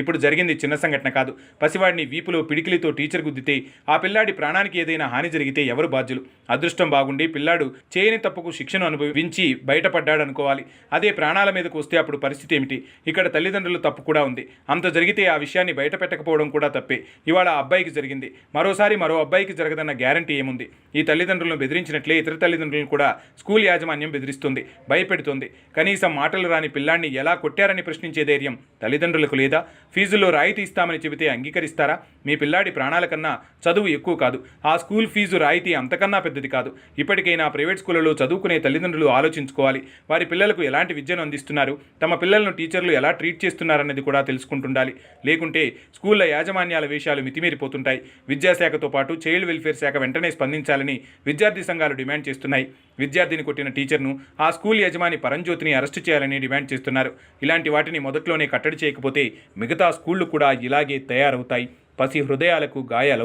ఇప్పుడు జరిగింది చిన్న సంఘటన కాదు. పసివాడిని వీపులో పిడికిలితో టీచర్ గుద్దితే ఆ పిల్లాడి ప్రాణానికి ఏదైనా హాని జరిగితే ఎవరు బాధ్యులు? అదృష్టం బాగుండి పిల్లాడు చేయని తప్పుకు శిక్షను అనుభవించి బయటపడ్డాడనుకోవాలి. అదే ప్రాణాల మీదకు వస్తే అప్పుడు పరిస్థితి ఏమిటి? ఇక్కడ తల్లిదండ్రుల తప్పు కూడా ఉంది. అంత జరిగితే ఆ విషయాన్ని బయట పెట్టకపోవడం కూడా తప్పే. ఇవాళ ఆ అబ్బాయికి జరిగింది, మరోసారి మరో అబ్బాయికి జరగదన్న గ్యారంటీ ఏముంది? ఈ తల్లిదండ్రులను బెదిరించినట్లే ఇతర తల్లిదండ్రులను కూడా స్కూల్ యాజమాన్యం బెదిరిస్తుంది, భయపెడుతుంది. కనీసం మాటలు రాని పిల్లాన్ని ఎలా కొట్టారని ప్రశ్నించే ధైర్యం తల్లిదండ్రులకు లేదా? ఫీజుల్లో రాయితీ ఇస్తామని చెబితే అంగీకరిస్తారా? మీ పిల్లాడి ప్రాణాల కన్నా చదువు ఎక్కువ కాదు. ఆ స్కూల్ ఫీజు రాయితీ అంతకన్నా పెద్దది కాదు. ఇప్పటికైనా ప్రైవేట్ స్కూళ్లలో చదువుకునే తల్లిదండ్రులు ఆలోచించుకోవాలి. వారి పిల్లలకు ఎలాంటి విద్యను అందిస్తున్నారు, తమ పిల్లలను టీచర్లు ఎలా ట్రీట్ చేస్తున్నారన్నది కూడా తెలుసుకుంటుండాలి. లేకుంటే స్కూళ్ల యాజమాన్యాల వేషాలు మితిమీరిపోతుంటాయి. విద్యాశాఖతో పాటు చైల్డ్ వెల్ఫేర్ శాఖ వెంటనే స్పందించాలని విద్యార్థి సంఘాలు డిమాండ్ చేస్తున్నాయి. విద్యార్థిని కొట్టిన టీచర్ను, ఆ స్కూల్ యజమాని పరంజ్యోతిని అరెస్టు చేయాలని డిమాండ్ చేస్తున్నారు. ఇలాంటి వాటిని మొదట్లోనే కట్టడి చేయకపోతే మిగతా స్కూళ్లు కూడా ఇలాగే తయారవుతాయి. పసి హృదయాలకు గాయాలవుతాయి.